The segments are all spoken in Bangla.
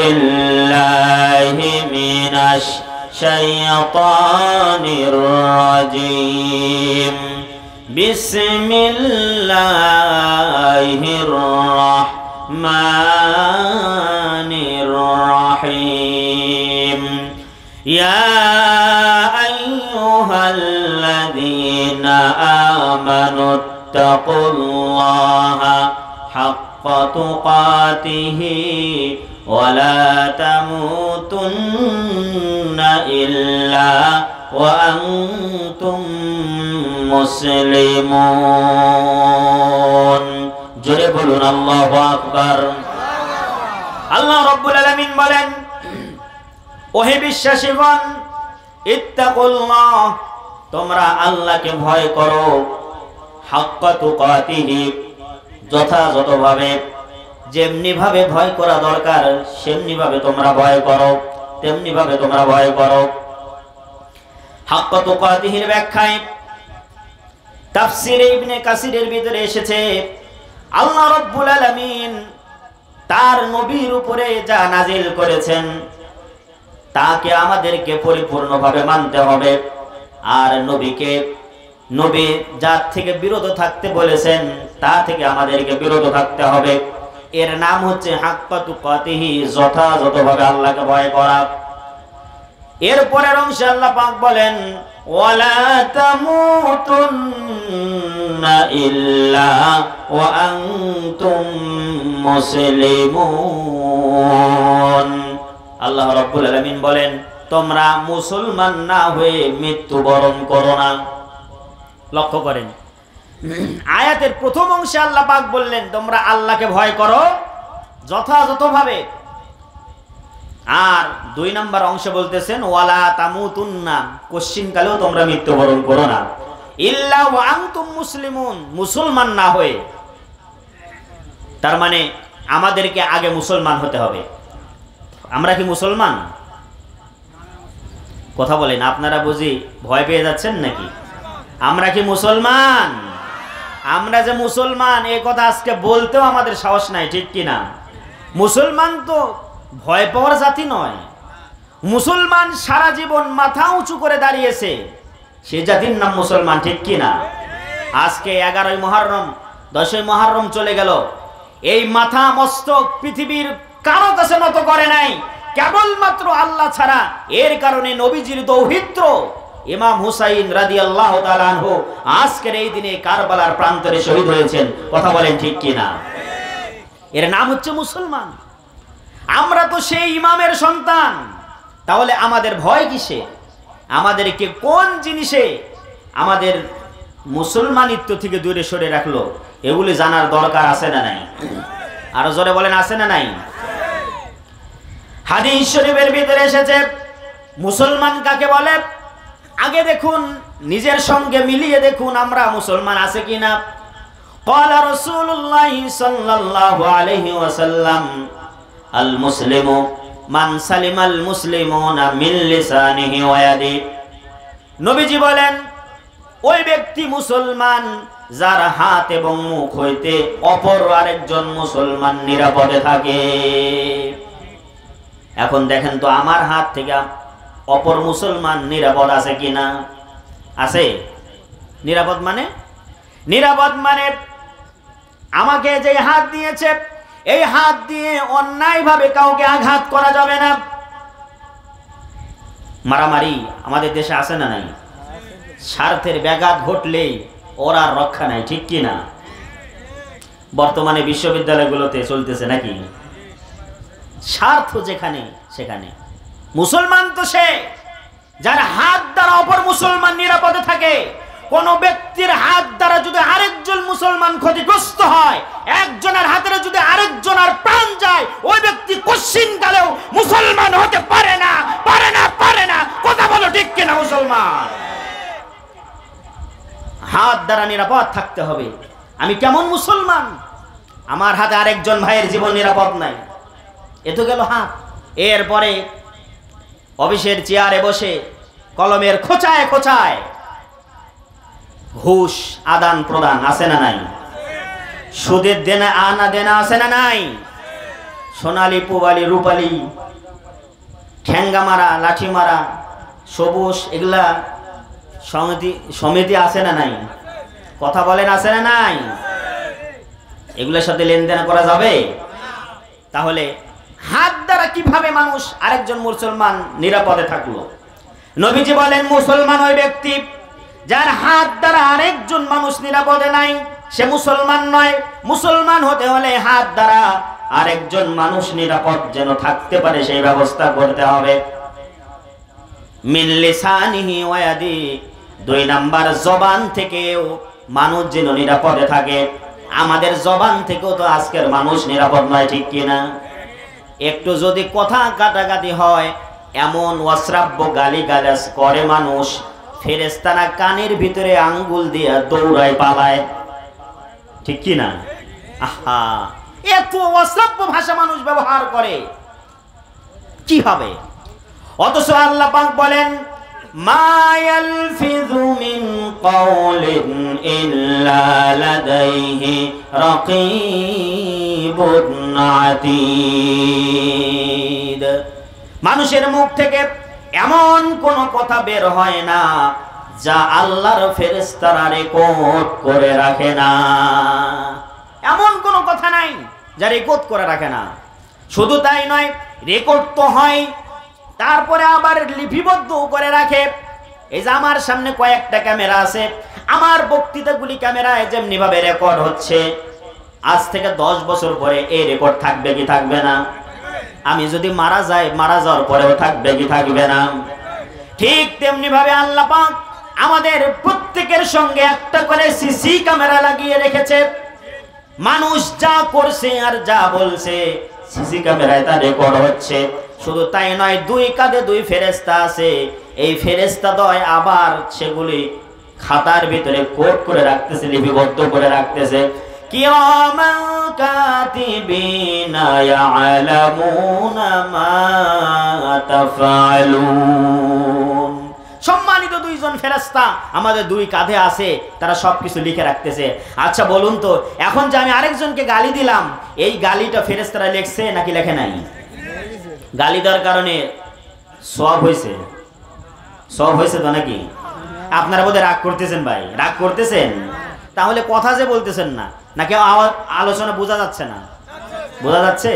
বিল্লাহি মিনাশ শাইতানির রাজিম বিসমিল্লাহির রাহমানির রাহিম ইয়া আইয়ুহাল্লাযীনা আমানুত্তাকুল্লাহা হাক্কা তুকাতিহি ওয়া লা তামুতুন্না ইল্লা ওয়া আনতুম মুসলিমুন। জোরে বলুন আল্লাহু আকবার। আল্লাহ রাব্বুল আলামিন বলেন, ওহে বিশ্বাসীগণ, ইত্তাকুল্লাহ, তোমরা আল্লাহকে ভয় করো, হাক্কা তুকাতিহি, যথাযথভাবে, যেমনি ভাবে ভয় করা দরকার সেমনি ভাবে তোমরা ভয় করো, তেমনি ভাবে তোমরা ভয় করো। হাক্কা তুকাতিহির ব্যাখ্যায় তাফসীরে ইবনে কাসিরের ভিতরে এসেছে, আল্লাহ রাব্বুল আলামিন তার নবীর উপরে যা নাজিল করেছেন তাকে আমাদেরকে পরিপূর্ণভাবে মানতে হবে। আর নবী যার থেকে বিরত থাকতে বলেছেন তা থেকে আমাদেরকে বিরত থাকতে হবে। এর নাম হচ্ছে হাক্কা তুকাতিহি, যথাযথভাবে আল্লাহকে ভয় করা। এরপরের অংশে আল্লাহ পাক বলেন, ওয়ালা তামুতুন্না ইল্লা ওয়া আনতুম মুসলিমুন। আল্লাহ রাব্বুল আলামিন বলেন, তোমরা মুসলমান না হয়ে মৃত্যুবরণ করো না। লক্ষ্য করেন, আয়াতের প্রথম অংশে আল্লাহ পাক বললেন তোমরা আল্লাহকে ভয় করো যথাযথভাবে, আর 2 নম্বর অংশে বলতেছেন ওয়ালা তামুতুন্না, কোশ্চিনকালেও তোমরা মৃত্যুবরণ করো না, ইল্লা ওয়া আনতুম মুসলিমুন, মুসলমান না হয়ে। তার মানে আমাদেরকে আগে মুসলমান হতে হবে। আমরা কি মুসলমান? কথা বলেন, আপনারা বুঝি ভয় পেয়ে যাচ্ছেন নাকি? আমরা কি মুসলমান? আমরা যে মুসলমান এই কথা আজকে বলতেও আমাদের সাহস নাই, ঠিক কিনা? মুসলমান তো ভয় পাওয়ার জাতি নয়। মুসলমান সারা জীবন মাথা উঁচু করে দাঁড়িয়েছে, সে জাতির নাম মুসলমান, ঠিক কিনা? আজকে 11ই মুহররম, 10ই মুহররম চলে গেল, এই মাথা মস্তক পৃথিবীর কারো কাছে নত করে নাই, কেবলমাত্র আল্লাহ ছাড়া। এর কারণে নবীজির দৌহিত্র ইমাম হুসাইন রাদিয়াল্লাহু তাআলা আনহু আজকের এই দিনে কারবালার প্রান্তরে শহীদ হয়েছেন। কথা বলেন ঠিক কিনা? এর নাম হচ্ছে মুসলমান। আমরা তো সেই ইমামের সন্তান, তাহলে আমাদের ভয় কিসে? আমাদেরকে কোন জিনিসে আমাদের মুসলমানিত্ব থেকে দূরে সরে রাখলো, এগুলি জানার দরকার আছে না নাই? আরো জোরে বলেন, আছে না নাই? হাদিস শরীফের ভিতরে এসেছে মুসলমান কাকে বলে। আগে দেখুন, নিজের সঙ্গে মিলিয়ে দেখুন আমরা মুসলমান আছে কিনা। ক্বালা রাসূলুল্লাহ সাল্লাল্লাহু আলাইহি ওয়াসাল্লাম, আল মুসলিমু মান সালিমাল মুসলিমুনা মিন লিসানিহি ওয়া ইয়াদিহি। নবীজি বলেন, ওই ব্যক্তি মুসলমান যার হাত এবং মুখ হইতে অপর আরেকজন মুসলমান নিরাপদে থাকে। এখন দেখেন তো, আমার হাত থেকে অপর মুসলমান নিরাপদ আছে কিনা? আছে? নিরাপদ মানে? নিরাপদ মানে আমাকে যে হাত দিয়েছে, এই হাত দিয়ে অন্যায়ভাবে কাউকে আঘাত করা যাবে না। মারামারি আমাদের দেশে আছে না নাই? স্বার্থের ব্যাঘাত ঘটলেই ওর আর রক্ষা নাই, ঠিক কিনা? বর্তমানে বিশ্ববিদ্যালয়গুলোতে চলতেছে নাকি? স্বার্থ যেখানে সেখানে। মুসলমান তো সে যার হাত দ্বারা অপর মুসলমান নিরাপদে থাকে। কোন ব্যক্তির হাত দ্বারা যদি আরেকজন মুসলমান ক্ষতিগ্রস্ত হয়, একজনের হাতের যদি আরেকজনের প্রাণ যায়, ওই ব্যক্তি কোশ্চিনকালেও মুসলমান হতে পারে না, পারে না, পারে না। কথা বলো ঠিক কিনা? মুসলমান হাত দ্বারা নিরাপদ থাকতে হবে। আমি কেমন মুসলমান? আমার হাতে আরেকজন ভাইয়ের জীবন নিরাপদ নাই। এ তো গেল হাত। এরপরে অফিসের চেয়ারে বসে কলমের খোঁচায় খোঁচায় ঘুষ আদান প্রদান আছে না নাই? সুদের দেনা আনা দেনা আছে না নাই? সোনালি, পুবালি, রূপালি, ঠ্যাঙ্গা মারা, লাঠি মারা, সবুজ, এগুলা সমিতি আছে না নাই? কথা বলেন, আছে না নাই? এগুলোর সাথে লেনদেন করা যাবে? তাহলে হাত দ্বারা কিভাবে মানুষ আরেকজন মুসলমান নিরাপদে থাকলো? নবীজি বলেন, মুসলমান ওই ব্যক্তি যার হাত দ্বারা আরেকজন মানুষ নিরাপদে নাই, সে মুসলমান নয়। মুসলমান হতে হলে হাত দ্বারা আরেকজন মানুষ নিরাপদ যেন থাকতে পারে সেই ব্যবস্থা করতে হবে। মিন লিসানিহি ওয়া ইয়াদি, 2 নাম্বার জবান থেকেও মানুষ যেন নিরাপদে থাকে। আমাদের জবান থেকেও তো আজকের মানুষ নিরাপদ নয়, ঠিক কিনা? একটু যদি কথা কাটাকাটি হয়, এমন অশ্রাব্য গালিগালাজ করে মানুষ, ফেরেশতারা কানের ভিতরে আঙ্গুল দিয়ে দৌড়ায় পালায়, ঠিক কিনা? আহা, এত অশ্রাব্য ভাষা মানুষ ব্যবহার করে, কি হবে? অথচ আল্লাহ পাক বলেন, মা ইয়ালফিযু মিন কাওলিন ইল্লা লাদাইহি রাকীবুন আতীদ। মানুষের মুখ থেকে এমন কোন কথা বের হয় না যা আল্লাহর ফেরেশতারা রেকর্ড করে রাখে না। এমন কোন কথা নাই যা রেকর্ড করে রাখে না। শুধু তাই নয়, রেকর্ড তো হয়, তারপরে আবার লিপিবদ্ধ করে রাখে। এই যে আমার সামনে কয়েকটা ক্যামেরা আছে, আমার বক্তৃতাগুলি ক্যামেরায় যেমনি ভাবে রেকর্ড হচ্ছে, আজ থেকে 10 বছর পরে এই রেকর্ড থাকবে কি থাকবে না? আমি যদি মারা যাই, মারা যাওয়ার পরেও থাকবে কি থাকবে না? ঠিক তেমনি ভাবে আল্লাহ পাক আমাদের প্রত্যেকের সঙ্গে একটা করে সিসি ক্যামেরা লাগিয়ে রেখেছে। মানুষ যা করছে আর যা বলছে সিসি ক্যামেরায় তা রেকর্ড হচ্ছে। শুধু তাই নয়, 2 কাঁধে 2 ফেরেশতা আছে। এই ফেরেশতাদ্বয় আবার সেগুলি খাতার ভিতরে কোড করে রাখতেছে, লিপিবদ্ধ করে রাখতেছে। কিরামান কাতিবিনা ইয়ালামুনা মা তাফআলুন। সম্মানিত 2 জন ফেরেশতা আমাদের 2 কাঁধে আছে, তারা সবকিছু লিখে রাখতেছে। আচ্ছা বলুন তো, এখন যে আমি আরেকজনকে গালি দিলাম, এই গালিটা ফেরেশতারা লিখছে নাকি লেখে নাই? গালি দেওয়ার কারণে সওয়াব হয়েছে, সওয়াব হয়েছে তো নাকি? আপনারা বোধহয় রাগ করতেছেন ভাই, রাগ করতেছেন? তাহলে কথা যে বলতেছেন না, নাকি আলোচনা বোঝা যাচ্ছে না? বোঝা যাচ্ছে।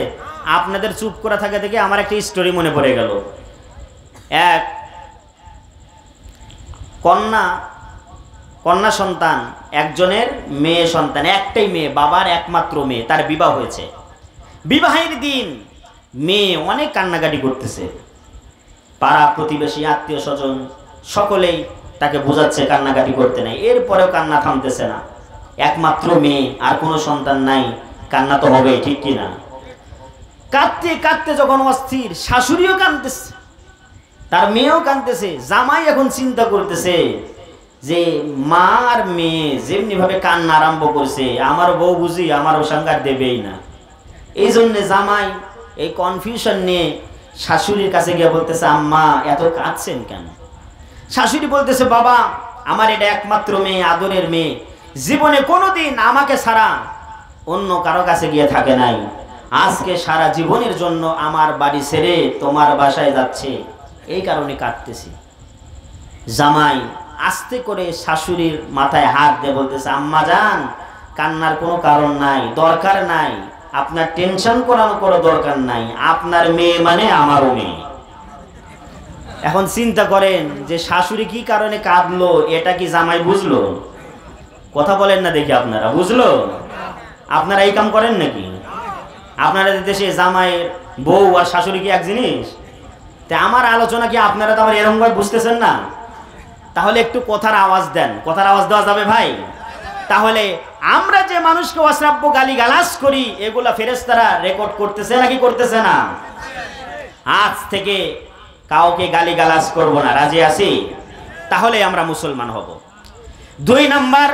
আপনাদের চুপ করে থাকে দেখে আমার একটা স্টোরি মনে পড়ে গেল। এক কন্যা সন্তান, একজনের মেয়ে সন্তান, একটাই মেয়ে, বাবার একমাত্র মেয়ে, তার বিবাহ হয়েছে। বিবাহের দিন মেয়ে অনেক কান্নাকাটি করতেছে। পাড়া প্রতিবেশী, আত্মীয় স্বজন সকলেই তাকে বোঝাচ্ছে কান্নাকাটি করতে নাই, এরপরেও কান্না থামতেছে না। একমাত্র মেয়ে, আর কোনো সন্তান নাই, কান্না তো হবেই, ঠিক কিনা? কাঁদতে কাঁদতে যখন অস্থির, শাশুড়িও কাঁদতেছে, তার মেয়েও কাঁদতেছে। জামাই এখন চিন্তা করতেছে যে মা আর মেয়ে যেমনি ভাবে কান্না আরম্ভ করছে, আমার বউ বুঝি আমারও সংঘাত দেবেই না। এই জন্য জামাই এই কনফিউশন নিয়ে শাশুড়ির কাছে গিয়ে বলতেছে, আম্মা এত কাঁদছেন কেন? শাশুড়ি বলতেছে, বাবা আমার এটা একমাত্র মেয়ে, আদরের মেয়ে, জীবনে কোনোদিন আমাকে ছাড়া অন্য কারো কাছে গিয়ে থাকে নাই। আজকে সারা জীবনের জন্য আমার বাড়ি ছেড়ে তোমার বাসায় যাচ্ছে, এই কারণে কাঁদতেছি। জামাই আস্তে করে শাশুড়ির মাথায় হাত দিয়ে বলতেছে, আম্মা জান কান্নার কোনো কারণ নাই, দরকার নাই, আপনার টেনশন করানো কোনো দরকার নাই, আপনার মেয়ে মানে আমারও মেয়ে। এখন চিন্তা করেন যে শাশুড়ি কি কারণে কাঁদলো, এটা কি জামাই বুঝলো? কথা বলেন না দেখি, আপনারা বুঝলো? আপনারা এই কাম করেন নাকি? আপনাদের দেশে জামাইয়ের বউ আর শাশুড়ি কি এক জিনিস? তা আমার আলোচনা কি আপনারা তো আমার এরকম ভাবে বুঝতেছেন না? তাহলে একটু কথার আওয়াজ দেন। কথার আওয়াজ দেওয়া যাবে ভাই? তাহলে আমরা যে মানুষকে অশ্রাব্য গালিগালাজ করি, এগুলা ফেরেশতারা রেকর্ড করতেছে নাকি করতেছে না? আজ থেকে কাউকে গালিগালাজ করব না, রাজি আছি? তাহলে আমরা মুসলমান হব। 2 নাম্বার,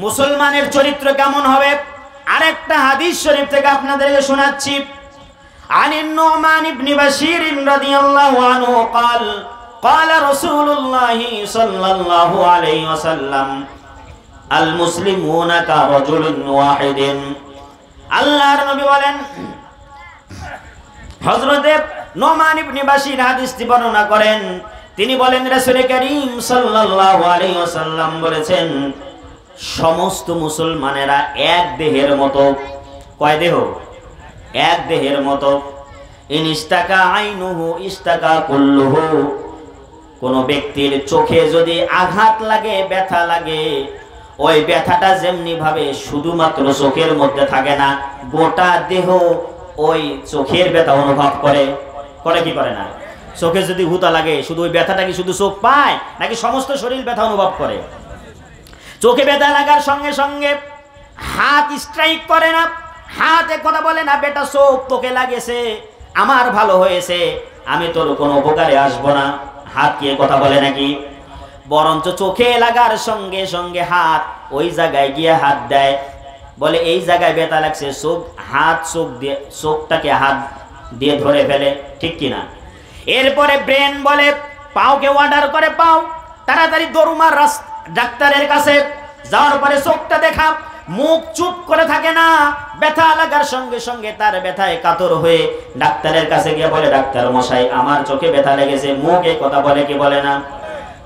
মুসলমানের চরিত্র কেমন হবে আরেকটা হাদিস শরীফ থেকে আপনাদেরকে শোনাচ্ছি। আনিন নুমান ইবনে বাশির রাদিয়াল্লাহু আনহু قال قال رسول الله صلى الله عليه وسلم المسلمون كرجل واحد। আল্লাহর নবী বলেন, হযরতে নোমান ইবনে বাশির হাদিসটি বর্ণনা করেন। তিনি বলেন রাসূল করিম সাল্লাল্লাহু আলাইহি ওয়াসাল্লাম বলেছেন, সমস্ত মুসলমানেরা এক দেহের মতো। কয় দেহ? এক দেহের মতো। ইন ইস্তাকা আইনুহু ইস্তাকা কুল্লুহু। কোন ব্যক্তির চোখে যদি আঘাত লাগে, ব্যথা লাগে, ওই ব্যথাটা যেমনি ভাবে শুধুমাত্র চোখের মধ্যে থাকে না, গোটা দেহ ওই চোখের ব্যথা অনুভব করে। করে কি করে না? চোখে যদি হুতা লাগে, শুধু ওই ব্যথাটা কি শুধু চোখ পায় নাকি সমস্ত শরীর ব্যথা অনুভব করে? চোখে ব্যথা লাগার সঙ্গে সঙ্গে হাত স্ট্রাইক করে না, হাতে কথা বলে না, বেটা চোখ তোকে লাগেছে, আমার ভালো হয়েছে, আমি তোর কোনো উপকারে আসবো না। হাত কি কথা বলে নাকি? বরঞ্চ চোখে লাগার সঙ্গে সঙ্গে হাত ওই জায়গায় গিয়ে হাত দেয়, বলে এই জায়গায় ব্যথা লাগছে, চোখটাকে হাত দিয়ে ধরে ফেলে, ঠিক কিনা? এরপরে ব্রেন বলে পাওকে অর্ডার করে, পাও তাড়াতাড়ি দৌড়মার ডাক্তারের কাছে। যাওয়ার পরে চোখটা দেখা, মুখ চুপ করে থাকে না, ব্যথা লাগার সঙ্গে সঙ্গে তার ব্যথায় কাতর হয়ে ডাক্তারের কাছে গিয়ে বলে, ডাক্তার মশাই আমার চোখে ব্যথা লেগেছে। মুখ এই কথা বলে কি বলে না?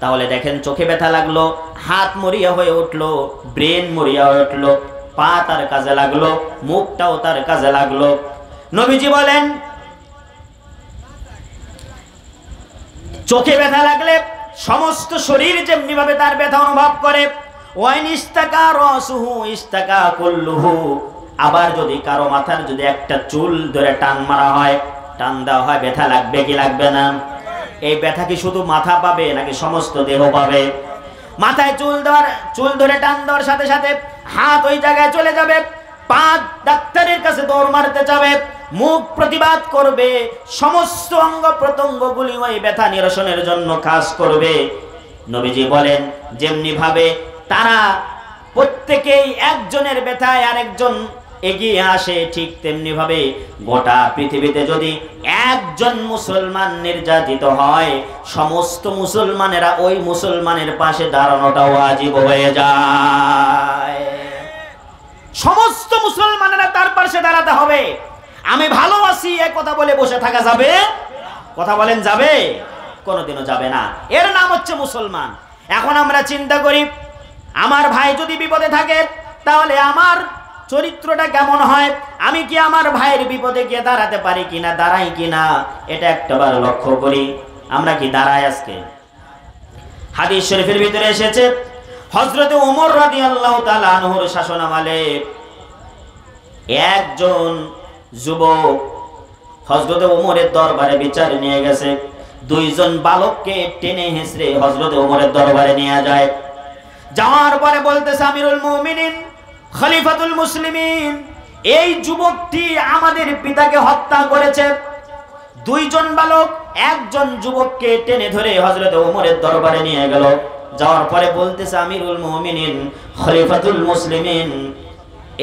তাহলে দেখেন, চোখে ব্যথা লাগলো, হাত মরিয়া হয়ে উঠলো, ব্রেন মরিয়া হয়ে উঠলো, পা তার কাজে লাগলো, মুখটাও তার কাজে লাগলো। নবীজি বলেন, চোখে ব্যথা লাগলে সমস্ত শরীর যেমনি ভাবে তার ব্যথা অনুভব করে, ওয়াইন ইস্তাকা রাসুহু ইস্তাকা কুল্লুহু। আবার যদি কারো মাথার যদি একটা চুল ধরে টান মারা হয়, টান দেওয়া হয়, ব্যথা লাগবে কি লাগবে না? এই ব্যথা কি শুধু মাথা পাবে নাকি সমস্ত দেহ পাবে? মাথায় চুল ধরে টান দেওয়ার সাথে সাথে হাত ওই জায়গায় চলে যাবে, পা ডাক্তারের কাছে দৌড় মারতে যাবে, মুখ প্রতিবাদ করবে, সমস্ত অঙ্গ প্রত্যঙ্গগুলি ওই ব্যথা নিরসনের জন্য কাজ করবে। নবীজি বলেন, যেমনি ভাবে তারা প্রত্যেকেই একজনের ব্যথায় আরেকজন এগিয়ে আসে, ঠিক তেমনি ভাবে গোটা পৃথিবীতে যদি একজন মুসলমান নির্যাতিত হয়, সমস্ত মুসলমানেরা ওই মুসলমানের পাশে দাঁড়ানোটা ওয়াজিব হয়ে যায়। সমস্ত মুসলমানেরা তার পাশে দাঁড়াতে হবে। আমি ভালো আছি এ কথা বলে বসে থাকা যাবে? কথা বলেন, যাবে? কোনোদিনও যাবে না। এর নাম হচ্ছে মুসলমান। এখন আমরা চিন্তা করি, আমার ভাই যদি বিপদে থাকে তাহলে আমার চরিত্রটা কেমন হয়? আমি কি আমার ভাইয়ের বিপদে গিয়ে দাঁড়াতে পারি কিনা, দাঁড়াই কিনা, এটা একটাবার লক্ষ্য করি। আমরা কি দাঁড়াই আজকে? হাদিস শরীফের ভিতরে এসেছে, হযরতে ওমর রাদিয়াল্লাহু তাআলা আনহুর শাসনামলে একজন যুবক হযরতে ওমরের দরবারে বিচার নিয়ে গেছে। দুইজন বালককে টেনে হেঁচড়ে হযরতে ওমরের দরবারে নিয়ে যায়। যাওয়ার পরে বলতেছে, আমিরুল মুমিনিন, খলিফাতুল মুসলিমিন, এই যুবকটি আমাদের পিতাকে হত্যা করেছে। দুইজন বালক একজন যুবককে টেনে ধরে হযরতে ওমরের দরবারে নিয়ে গেল। যাওয়ার পরে বলতেছে, আমিরুল মুমিনিন, খলিফাতুল মুসলিমিন,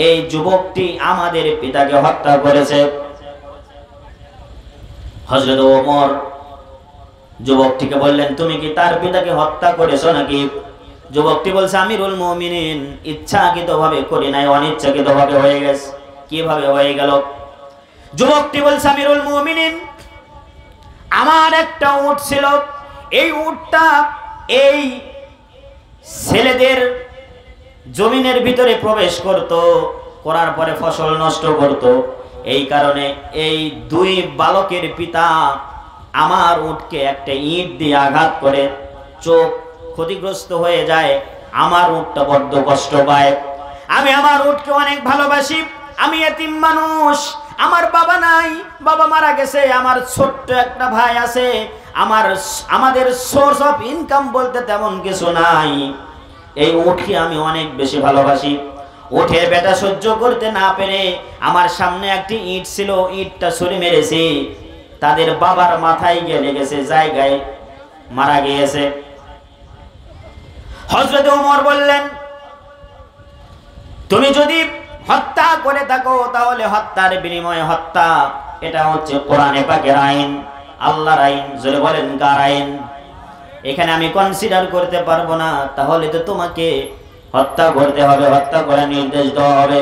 এই যুবকটি আমাদের পিতাকে হত্যা করেছে। হযরত ওমর যুবকটিকে বললেন, তুমি কি তার পিতাকে হত্যা করেছো নাকি? যুবকটি বলছে, আমিরুল মুমিনিন, ইচ্ছাকৃতভাবে করি নাই, অনিচ্ছাকৃতভাবে হয়ে গেছে। কিভাবে হয়ে গেল? যুবকটি বলছে, আমিরুল মুমিনিন, আমার একটা উট ছিল, এই উটটা এই ছেলেদের জমিনের ভিতরে প্রবেশ করত, করার পরে ফসল নষ্ট করত। এই কারণে এই দুই বালকের পিতা আমার উটকে একটা ইট দিয়ে আঘাত করে চোখ ক্ষতিগ্রস্ত হয়ে যায়। আমার উটটা বড্ড কষ্ট পায়। আমি আমার উটকে অনেক ভালোবাসি। আমি এতিম মানুষ, আমার বাবা নাই, বাবা মারা গেছে, আমার ছোট্ট একটা ভাই আছে, আমাদের সোর্স অফ ইনকাম বলতে তেমন কিছু নাই। এই উটকে আমি অনেক বেশি ভালোবাসি। উঠের বেটা সহ্য করতে না পেরে আমার সামনে একটি ইট ছিল, ইটটা ছুরি মেরেছি, তাদের বাবার মাথায় গিয়ে লেগেছে, জায়গায় মারা গিয়েছে। হযরত ওমর বললেন, তুমি যদি হত্যা করে থাকো তাহলে হত্যার বিনিময়ে হত্যা, এটা হচ্ছে কোরআনে পাকের আইন, আল্লাহর আইন। জোরে বলেন, কার আইন? এখানে আমি কনসিডার করতে পারবো না, তাহলে তো তোমাকে হত্যা করতে হবে, হত্যা করার নির্দেশ দেওয়া হবে।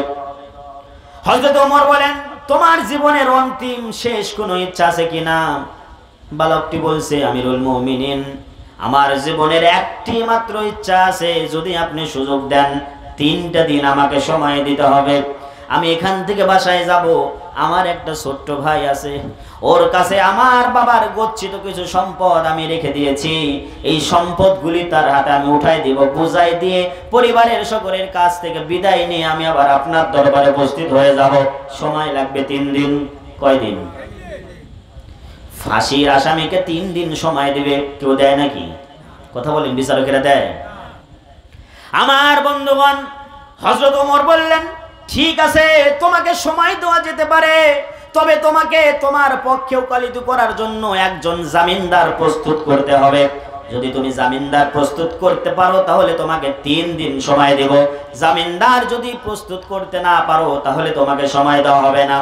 হযরত ওমর বলেন, তোমার জীবনের অন্তিম শেষ কোনো ইচ্ছা আছে কিনা? বালকটি বলছে, আমিরুল মুমিনিন, আমার জীবনের একটি মাত্র ইচ্ছা আছে, যদি আপনি সুযোগ দেন 3টা দিন আমাকে সময় দিতে হবে। আমি এখান থেকে বাসায় যাব, আমার একটা ছোট্ট ভাই আছে, ওর কাছে আমার বাবার গচ্ছিত কিছু সম্পদ আমি রেখে দিয়েছি, এই সম্পদগুলি তার হাতে আমি উঠাই দিব, বুঝাই দিয়ে পরিবারের সকলের কাছ থেকে বিদায় নিয়ে আমি আবার আপনার দরবারে উপস্থিত হয়ে যাব। সময় লাগবে 3 দিন। কয়দিন? ফাঁসির আসামিকে 3 দিন সময় দিবে, কেউ দেয় নাকি? কথা বলেন, বিচারকেরা দেয়? আমার বন্ধুগণ, হযরত ওমর বললেন, ঠিক আছে, তোমাকে সময় দেওয়া যেতে পারে, তবে তোমাকে তোমার পক্ষে ওকালতি করার জন্য একজন জামিনদার প্রস্তুত করতে হবে। যদি তুমি জামিনদার প্রস্তুত করতে পারো তাহলে তোমাকে 3 দিন সময় দেব। জামিনদার যদি প্রস্তুত করতে না পারো তাহলে তোমাকে সময় দেওয়া হবে না।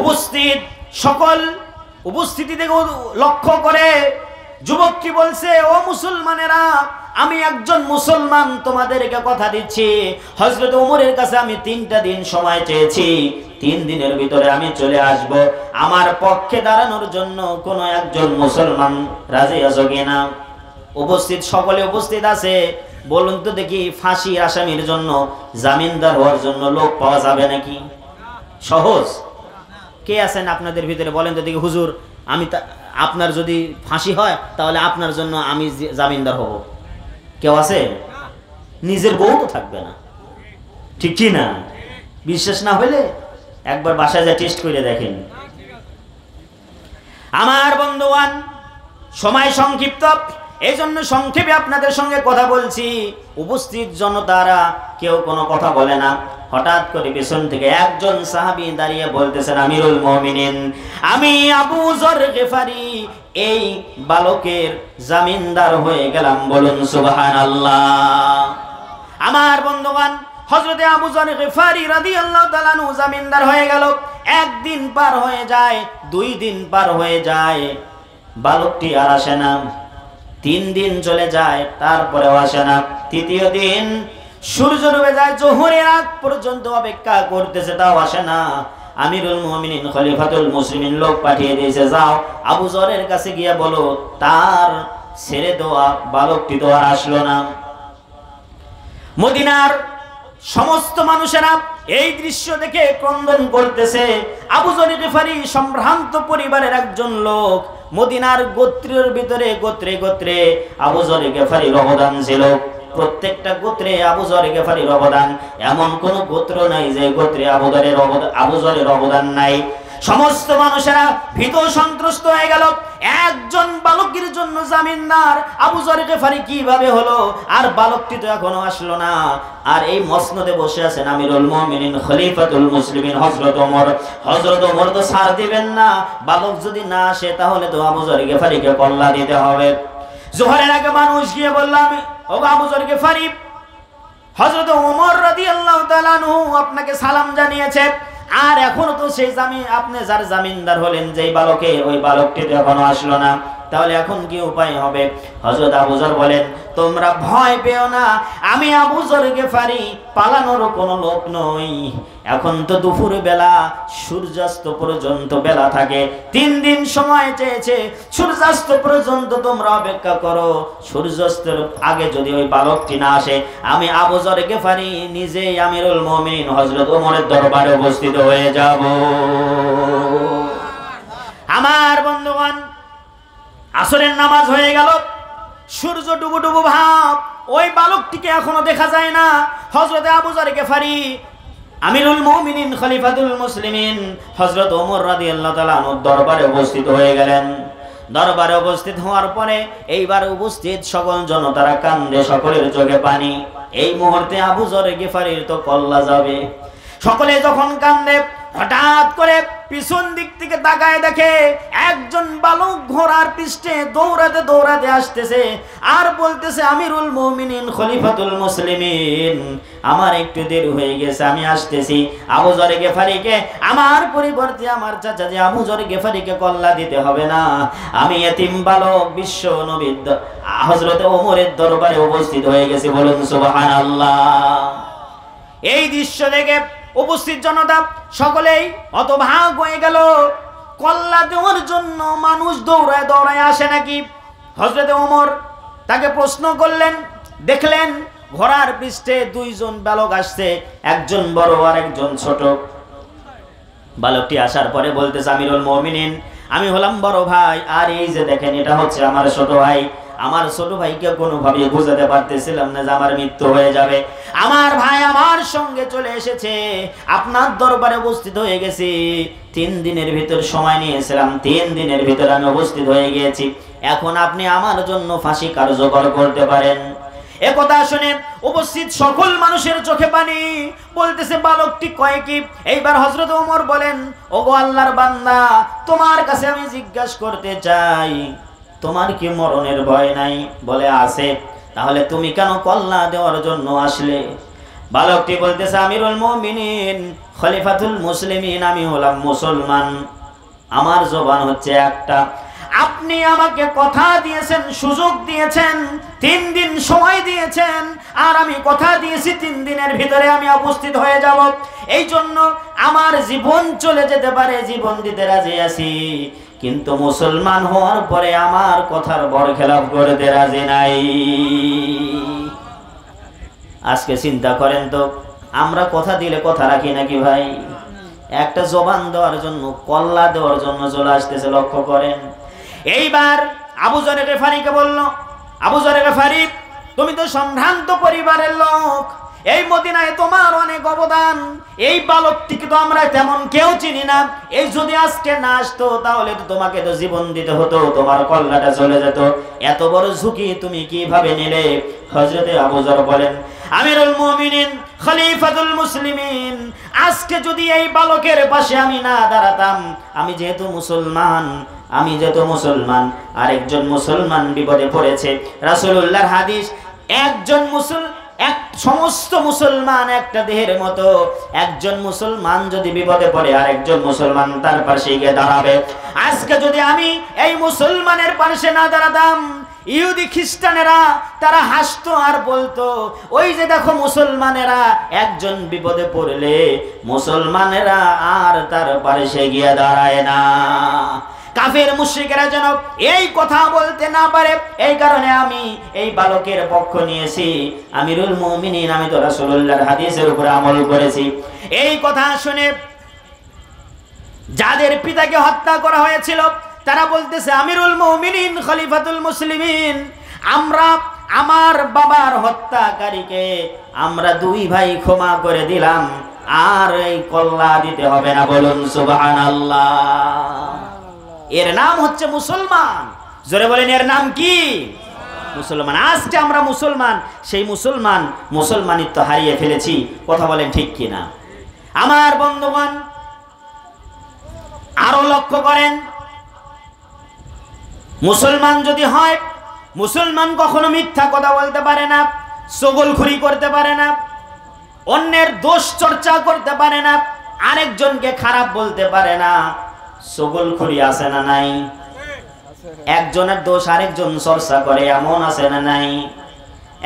উপস্থিত সকল উপস্থিতি থেকে লক্ষ্য করে যুবকটি বলছে, ও মুসলমানেরা, আমি একজন মুসলমান, তোমাদেরকে কথা দিচ্ছি, হযরত ওমরের কাছে আমি 3টা দিন সময় চেয়েছি, 3 দিনের ভিতরে আমি চলে আসব। আমার পক্ষে দাঁড়ানোর জন্য কোন একজন মুসলমান রাজি আছো কিনা? উপস্থিত সকলে উপস্থিত আছে, বলুন তো দেখি, ফাঁসির আসামির জন্য জামিনদার হওয়ার জন্য লোক পাওয়া যাবে নাকি? সহজ? কে আছেন আপনাদের ভিতরে বলেন তো দেখি, হুজুর আমি আপনার যদি ফাঁসি হয় তাহলে আপনার জন্য আমি জামিনদার হব? কেউ আছে? নিজের বউ তো থাকবে না, ঠিক কি না? বিশ্বাস না হলে একবার বাসায় যা টেস্ট করে দেখেন। আমার বন্ধুগণ, সময় সংক্ষিপ্ত, এই জন্য সংক্ষেপে আপনাদের সঙ্গে কথা বলছি। উপস্থিত জনতারা কেউ কোনো কথা বলে না। হঠাৎ করে পেছন থেকে একজন সাহাবী দাঁড়িয়ে বলতেছেন, আমিরুল মুমিনিন, আমি আবু যর গিফারি এই বালকের জামিনদার হয়ে গেলাম। বলুন সুবহানাল্লাহ। আমার বন্ধুগণ, হযরতে আবু যর গিফারি রাদিয়াল্লাহু তাআলা আনহু জামিনদার হয়ে গেল। 1 দিন পার হয়ে যায়, 2 দিন পার হয়ে যায়, বালকটি আর আসে না। 3 দিন চলে যায়, তারপরেও আসে না। 3য় দিন সূর্য ডুবে যায়, জোহরের আগ পর্যন্ত অপেক্ষা করতেছে, তাও আসে না। আমিরুল মুমিনিন খলিফাতুল মুসলিমিন লোক পাঠিয়ে দিয়েছে, যাও আবু যরের কাছে গিয়ে বলো তার ছেড়ে দেওয়া বালকটি তো আর আসলো না। মদিনার সমস্ত মানুষেরা এই দৃশ্য দেখে ক্রন্দন করতেছে। আবু যর গিফারি সম্ভ্রান্ত পরিবারের একজন লোক। মদিনার গোত্রের ভিতরে গোত্রে গোত্রে আবু যর গিফারির অবদান ছিল। প্রত্যেকটা গোত্রে আবু যর গিফারির অবদান, এমন কোন গোত্র নাই যে গোত্রে আবু যরের অবদান নাই। সমস্ত মানুষেরা ভীত সন্ত্রস্ত হয়ে গেল। একজন বালকের জন্য জামিনদার আবু যর গিফারি কিভাবে হলো? আর বালকটি তো এখনো আসলো না। আর এই মসনদে বসে আছেন আমিরুল মুমিনিন খলিফাতুল মুসলিমিন হযরত ওমর। হযরত ওমর তো ছাড় দিবেন না, বালক যদি না আসে তাহলে তো আবু যর গিফারিকে কল্লা দিতে হবে। জোহরের আগে মানুষ গিয়ে বললাম, ও আবু যর গিফারি, হযরত ওমর রাদিয়াল্লাহু তাআলা আনহু আপনাকে সালাম জানিয়েছে, আর এখনো তো সেই আপনি যার জামিনদার হলেন যেই বালকে, ওই বালকটি তো এখনো আসলো না, তাহলে এখন কি উপায় হবে? হযরত আবু যর বলেন, তোমরা ভয় পেও না, আমি আবু যর গিফারি পালানোর কোনো লোক নই। এখন তো দুপুর বেলা, সূর্যাস্ত পর্যন্ত বেলা থাকে। 3 দিন সময় চেয়েছে, সূর্যাস্ত পর্যন্ত তোমরা অপেক্ষা করো। সূর্যাস্তের আগে যদি ওই বালকটি না আসে, আমি আবু যর গিফারি নিজেই আমিরুল মুমিনিন হযরত ওমরের দরবারে উপস্থিত হয়ে যাব। আমার বন্ধুগণ, আসরের নামাজ হয়ে গেল, সূর্য ডুবু ডুবু ভাব, ওই বালকটিকে এখনো দেখা যায় না। হযরত আবু যর গিফারি আমিরুল মুমিনিন খলিফাতুল মুসলিমিন হযরত ওমর রাদিয়াল্লাহু তাআলা আনহুর দরবারে উপস্থিত হয়ে গেলেন। দরবারে উপস্থিত হওয়ার পরে এইবার উপস্থিত সকল জনতারা কান্দে, সকলের চোখে পানি। এই মুহূর্তে আবু যর গিফারির তো কল্লা যাবে। সকলে যখন কান্দে, হঠাৎ করে পিছন দিক থেকে তাকায় দেখে একজন বালক ঘোড়ার পৃষ্ঠে দৌড়াতে দৌড়াতে আসতেছে আর বলতেছে, আমিরুল মুমিনিন খলিফাতুল মুসলিমিন, আমার একটু দেরি হয়ে গেছে, আমি আসতেছি। আবু যর গিফারিকে আমার পরিবর্তে আমার চাচা আবু যর গিফারিকে কল্লা দিতে হবে না। আমি এতিম বালক বিশ্ব নবী হযরত ওমরের দরবারে উপস্থিত হয়ে গেছি। বলুন সুবহানাল্লাহ। এই দৃশ্য দেখে উপস্থিত জনতা সকলেই হতভাগ হয়ে গেল। কল্লা দেওয়ার জন্য মানুষ দৌড়ায় দৌড়ায় আসে নাকি? হযরত ওমর তাকে প্রশ্ন করলেন, দেখলেন ঘোড়ার পৃষ্ঠে দুইজন বালক আসছে, একজন বড় আর একজন ছোট। বালকটি আসার পরে বলতেছে, আমিরুল মুমিনিন, আমি হলাম বড় ভাই, আর এই যে দেখেন এটা হচ্ছে আমার ছোট ভাই। আমার ছোট ভাইকে কোনোভাবে বোঝাতে পারতেছিলাম না যে আমার মৃত্যু হয়ে যাবে। আমার ভাই আমার সঙ্গে চলে এসেছে, আপনার দরবারে উপস্থিত হয়ে গেছি। 3 দিনের ভিতর সময় নিয়েছিলাম, 3 দিনের ভিতর আমি উপস্থিত হয়ে গিয়েছি। এখন আপনি আমার জন্য ফাঁসি কার্যকর করতে পারেন। একথা শুনে উপস্থিত সকল মানুষের চোখে পানি। বলতেছে, বালকটি কয় কি? এইবার হযরত ওমর বলেন, ওগো আল্লাহর বান্দা, তোমার কাছে আমি জিজ্ঞাসা করতে চাই, তোমার কি মরণের ভয় নাই? বলে আছে। তাহলে তুমি কেন কল্লা দেওয়ার জন্য আসলে? বালকটি বলতেছে, আমিরুল মুমিনিন, খলিফাতুল মুসলিমিন, আমি হলাম মুসলমান, আমার জবান হচ্ছে একটা। আপনি আমাকে কথা দিয়েছেন, সুযোগ দিয়েছেন, 3 দিন সময় দিয়েছেন, আর আমি কথা দিয়েছি 3 দিনের ভিতরে আমি উপস্থিত হয়ে যাব। এই জন্য আমার জীবন চলে যেতে পারে, জীবন দিতে রাজি আছি, কিন্তু মুসলমান হওয়ার পরে আমার কথার বরখেলাপ করতে রাজি নাই। আজকে চিন্তা করেন তো, আমরা কথা দিলে কথা রাখি নাকি ভাই? একটা জবান দেওয়ার জন্য, কল্লা দেওয়ার জন্য চলে আসতেছে, লক্ষ্য করেন। এইবার আবু যর গিফারীকে বলল, আবু যর গিফারী, তুমি তো সম্ভ্রান্ত পরিবারের লোক, এই মদিনায় তোমার অনেক অবদান। এই বালকটিকে তো আমরা তেমন কেউ চিনি না, এই যদি আজকে না আসতো তাহলে তো তোমাকে তো জীবন দিতে হতো, তোমার কল্লাটা চলে যেত। এত বড় ঝুঁকি তুমি কিভাবে নিলে? হযরতে আবু যর বলেন, আমিরুল মুমিনিন, খলিফাতুল মুসলিমিন, আজকে যদি এই বালকের পাশে আমি না দাঁড়াতাম, আমি যেহেতু মুসলমান, আরেকজন মুসলমান বিপদে পড়েছে। রাসূলুল্লাহর হাদিস, সমস্ত মুসলমান একটা দেহের মতো। একজন মুসলমান যদি বিপদে পড়ে, আরেকজন মুসলমান তার পাশে গিয়ে দাঁড়াবে। আজকে যদি আমি এই মুসলমানের পাশে না দাঁড়াতাম, ইহুদি খ্রিস্টানেরা তারা হাসতো আর বলতো, ওই যে দেখো মুসলমানেরা একজন বিপদে পড়লে মুসলমানেরা আর তার পাশে গিয়ে দাঁড়ায় না। কাফের মুশরিকেরা যেন এই কথা বলতে না পারে, এই কারণে আমি এই বালকের পক্ষ নিয়েছি। আমিরুল মুমিনিন, আমি তো রাসূলুল্লাহর হাদিসের উপরে আমল করেছি। এই কথা শুনে যাদের পিতাকে হত্যা করা হয়েছিল তারা বলতেছে, আমিরুল মুমিনিন, খলিফাতুল মুসলিমিন, আমরা আমার বাবার হত্যাকারীকে আমরা 2 ভাই ক্ষমা করে দিলাম, আর এই কল্লা দিতে হবে না। বলুন সুবহানাল্লাহ। এর নাম হচ্ছে মুসলমান। জোরে বলেন, এর নাম কি? মুসলমান। আজকে আমরা মুসলমান, সেই মুসলমানিত্ব হারিয়ে ফেলেছি। কথা বলেন ঠিক কিনা? আমার বন্ধুগণ, আরো লক্ষ্য করেন, মুসলমান যদি হয়, মুসলমান কখনো মিথ্যা কথা বলতে পারে না, চগলখুরি করতে পারে না, অন্যের দোষ চর্চা করতে পারে না, আরেকজনকে খারাপ বলতে পারে না। চগলখুরি আছে না নাই? একজনের দোষ আরেকজন চর্চা করে, এমন আছে না নাই?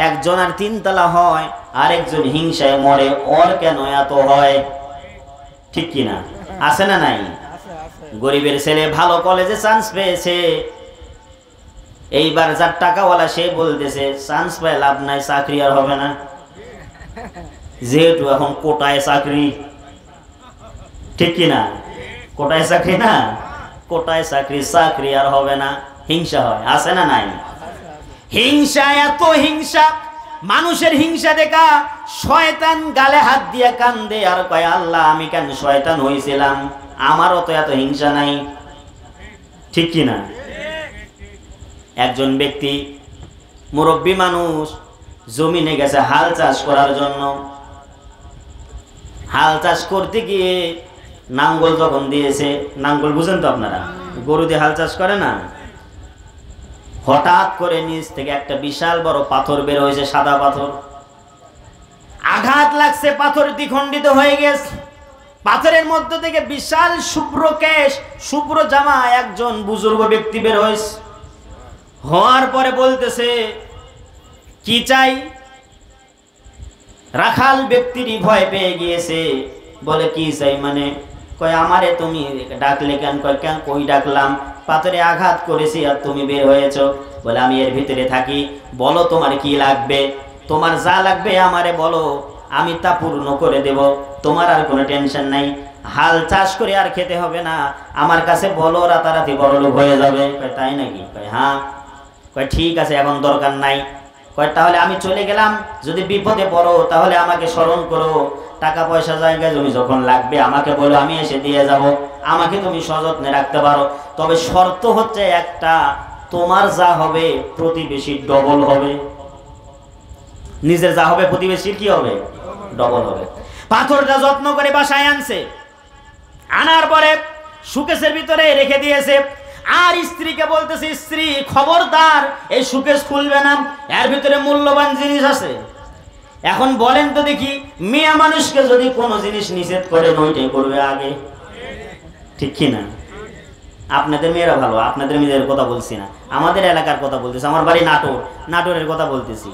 একজনের 3 তলা হয়, আরেকজন হিংসায় মরে, ওর কেন এত হয়? ঠিক কিনা? আছে না নাই? গরিবের ছেলে ভালো কলেজে চান্স পেয়েছে, এইবার যার টাকাওয়ালা সে বলতেছে, চান্স পায় লাভ নাই, চাকরি আর হবে না, যেহেতু এখন কোটায় চাকরি। ঠিক কিনা? কোটায় চাকরি না, কোটায় চাকরি আর হবে না, হিংসা হয়। আছে না নাই? হিংসা, এত হিংসা, মানুষের হিংসা দেখা শয়তান গালে হাত দিয়ে কান্দে আর কয়, আল্লাহ আমি কেন শয়তান হয়েছিলাম, আমারও তো এত হিংসা নাই। ঠিক কিনা? একজন ব্যক্তি মুরব্বী মানুষ জমিনে গেছে হাল চাষ করার জন্য। হাল চাষ করতে গিয়ে নাঙ্গল যখন দিয়েছে, নাঙ্গল বুঝেন তো আপনারা, গরু দিয়ে হাল চাষ করে না, হঠাৎ করে নিচ থেকে একটা বিশাল বড় পাথর বের হয়েছে, সাদা পাথর। আঘাত লাগছে, পাথর দ্বিখণ্ডিত হয়ে গেছে। পাথরের মধ্য থেকে বিশাল শুভ্র কেশ, শুভ্র জামা একজন বুজুর্গ ব্যক্তি বের হয়েছে। হওয়ার পরে বলতেছে, কি চাই? রাখাল ব্যক্তিরই ভয় পেয়ে গিয়েছে, বলে কি চাই মানে? কয় আমারে তুমি ডাকলে কেন? কয় কেন, কই ডাকলাম? পাথরে আঘাত করেছি আর তুমি বের হয়েছো। বলে আমি এর ভিতরে থাকি, বলো তোমার কি লাগবে, তোমার যা লাগবে আমারে বলো, আমি তা পূর্ণ করে দেব, তোমার আর কোনো টেনশন নাই। হাল চাষ করে আর খেতে হবে না, আমার কাছে বলো, রাতারাতি বড়লোক হয়ে যাবে। কয় তাই নাকি? কয় হ্যাঁ। কয় ঠিক আছে, এখন দরকার নাই। কয় তাহলে আমি চলে গেলাম, যদি বিপদে পড়ো তাহলে আমাকে স্মরণ করো, টাকা পয়সা জায়গা জমি যখন লাগবে আমাকে বলো, আমি এসে দিয়ে যাব, আমাকে তুমি সযত্নে রাখতে পারো। তবে শর্ত হচ্ছে একটা, তোমার যা হবে প্রতিবেশীর ডবল হবে। নিজের যা হবে প্রতিবেশীর কি হবে? ডবল হবে। পাথরটা যত্ন করে বাসায় আনছে, আনার পরে সুকেশের ভিতরে রেখে দিয়েছে। আর স্ত্রীকে বলতেছে, স্ত্রী খবরদার এই সুকেশ খুলবে না, এর ভিতরে মূল্যবান জিনিস আছে। এখন বলেন তো দেখি, মেয়ে মানুষকে যদি কোনো জিনিস নিষেধ করে ওইটাই করবে আগে, ঠিক কি না? আপনাদের মেয়েরা ভালো, আপনাদের মেয়েদের কথা বলছি না, আমাদের এলাকার কথা বলতেছি। আমার বাড়ি নাটোরের কথা বলতেছি।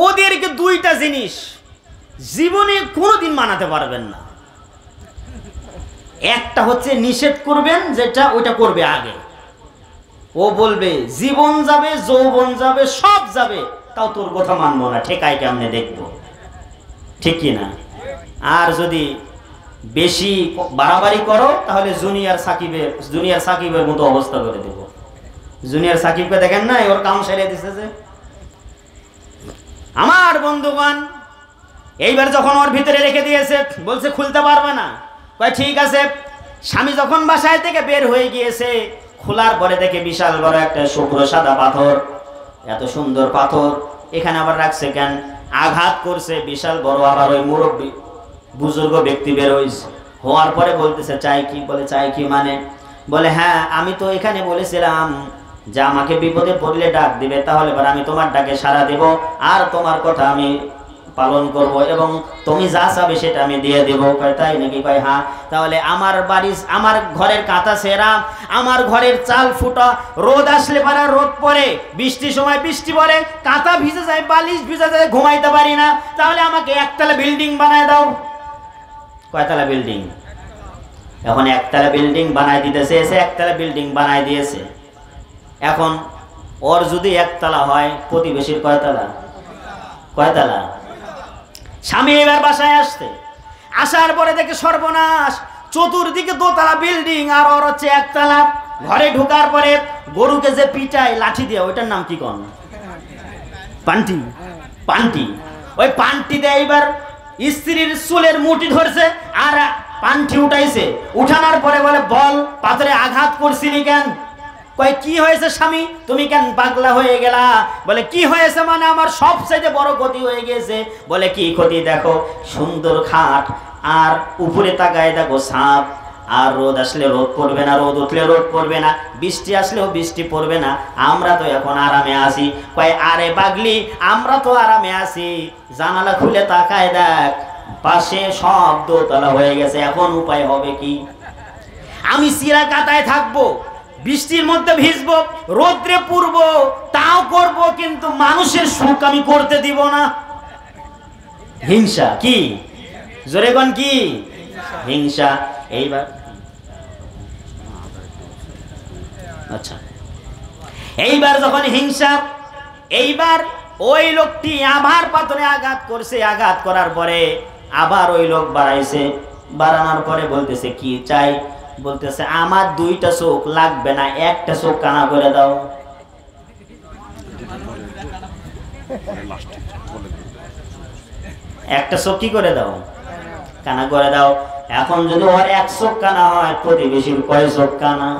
ওদেরকে দুইটা জিনিস জীবনে কোনোদিন মানাতে পারবেন না। একটা হচ্ছে নিষেধ করবেন যেটা, ওইটা করবে আগে। ও বলবে জীবন যাবে, যৌবন যাবে, সব যাবে, তাও তোর কথা মানবো না, ঠেকাই কেমনে দেখবো, ঠিক কি না? আর যদি বেশি বাড়াবাড়ি করো তাহলে জুনিয়র সাকিবের মতো অবস্থা করে দেব। জুনিয়র সাকিবকে দেখেন না, ওর কাম সেরে দিছে যে। আমার বন্ধুগণ, এইবার যখন ওর ভিতরে রেখে দিয়েছে, বলছে খুলতে পারবে না। কয় ঠিক আছে। স্বামী যখন বাসায় থেকে বের হয়ে গিয়েছে, খোলার পরে দেখে বিশাল বড় একটা শুভ্র সাদা পাথর। এত সুন্দর পাথর এখানে আবার রাখছে কেন? আঘাত করছে বিশাল বড়। আবার ওই মুরব্বী বুজুর্গ ব্যক্তি বের হয়েছে, হওয়ার পরে বলতেছে চাই কি? বলে চাই কি মানে? বলে হ্যাঁ, আমি তো এখানে বলেছিলাম যে আমাকে বিপদে পড়লে ডাক দিবে, তাহলে আমি তোমার ডাকে সাড়া দেব, আর তোমার কথা আমি পালন করব, এবং তুমি যা চাবে সেটা আমি দিয়ে দেবো। কয় তাই নাকি? কয় হ্যাঁ। তাহলে আমার ঘরের কাঁথা ছেঁড়া, আমার ঘরের চাল ফুটা, রোদ আসলে পারা রোদ পড়ে, বৃষ্টির সময় বৃষ্টি পড়ে, কাঁথা ভিজে যায়, বালিশ ভিজে যায়, ঘুমাইতে পারি না, তাহলে আমাকে একতলা বিল্ডিং বানায় দাও। কয়তলা বিল্ডিং? এখন একতলা বিল্ডিং বানায় দিতেছে, এসে একতলা বিল্ডিং বানায় দিয়েছে। এখন ওর যদি একতলা হয়, প্রতিবেশীর কয়তলা? কয়তলা? স্বামী এবার বাসায় আসার পরে দেখে সর্বনাশ, চতুর্দিকে দোতলা বিল্ডিং আর ওর হচ্ছে একতলা। ঘরে ঢোকার পরে গরুকে যে পিটায় লাঠি দিয়ে, ওইটার নাম কি কোন? পান্টি। ওই পান্টি দিয়ে এইবার স্ত্রীর চুলের মুঠি ধরছে আর পান্টি উঠাইছে। উঠানোর পরে বলে বল, পাথরে আঘাত করছিলি কেন? কয় কি হয়েছে স্বামী, তুমি কেন পাগলা হয়ে গেলা? বলে কি হয়েছে মানে আমার সবচেয়ে বড় ক্ষতি হয়ে গেছে। বলে কি ক্ষতি? দেখো সুন্দর খাট, আর উপরে তাকায় দেখো ছাদ, আর রোদ আসলে রোদ পড়বে না, রোদ উঠলে রোদ পড়বে না, বৃষ্টি আসলেও বৃষ্টি পড়বে না, আমরা তো এখন আরামে আছি। কয় আরে পাগলি, আমরা তো আরামে আছি, জানালা খুলে তাকায় দেখ, পাশে সব দোতলা হয়ে গেছে, এখন উপায় হবে কি? আমি চিরা কাটায় থাকবো, বৃষ্টির মধ্যে ভিজবো, রোদ্রে পুড়বো, তাও করব, কিন্তু মানুষের সুখ আমি করতে দিব না। হিংসা কি? জোরে কোন কি? হিংসা। এইবার আচ্ছা, এইবার যখন হিংসা, এইবার ওই লোকটি আবার পাথরে আঘাত করছে। আঘাত করার পরে আবার ওই লোক বাড়াইছে, বাড়ানোর পরে বলতেছে কি চাই? বলতেছে আমার দুইটা চোখ লাগবে না, একটা চোখ কানা করে দাও। একটা চোখ কি করে দাও? কানা করে দাও। এখন যদি ওর এক চোখ কানা হয়, প্রতিবেশীর কয় চোখ কানা?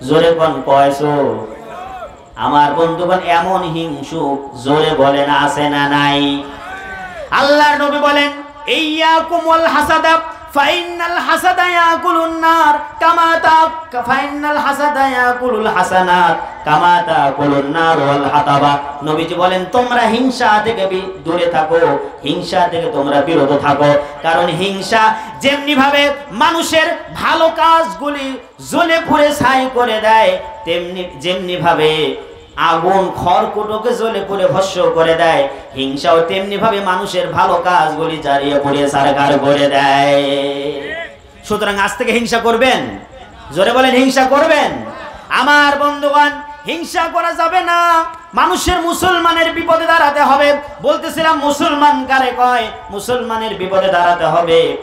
জোরে কোন কয় চোখ? আমার বন্ধুগণ, এমন হিংসুক জোরে বলেন আছে না নাই? আল্লাহর নবী বলেন ইয়াকুমুল হাসাদা ফাইনাল হাসাদা ইয়াকুলুন নার কামা ফাইনাল হাসাদা ইয়াকুলুল হাসানাত কামা তাকুলুন নার ওয়াল হাতাবা। নবীজি বলেন তোমরা হিংসা থেকে দূরে থাকো, হিংসা থেকে তোমরা বিরত থাকো, কারণ হিংসা যেমনি ভাবে মানুষের ভালো কাজগুলি জ্বলে পুড়ে ছাই করে দেয়, তেমনি যেমনি ভাবে আগুন খড়কুটোকে জ্বলে পুড়ে ভস্ম করে দেয়, হিংসাও তেমনি ভাবে মানুষের ভালো কাজগুলি জ্বালিয়ে পুড়িয়ে সারকার করে দেয়। সুতরাং আজ থেকে হিংসা করবেন, জোরে বলেন হিংসা করবেন। আমার বন্ধুগণ, হিংসা করা যাবে না। মানুষের মুসলমানের বিপদে দাঁড়াতে হবে। বলতেছিলাম মুসলমান কারে কয়? মুসলমানের বিপদে দাঁড়াতে হবে।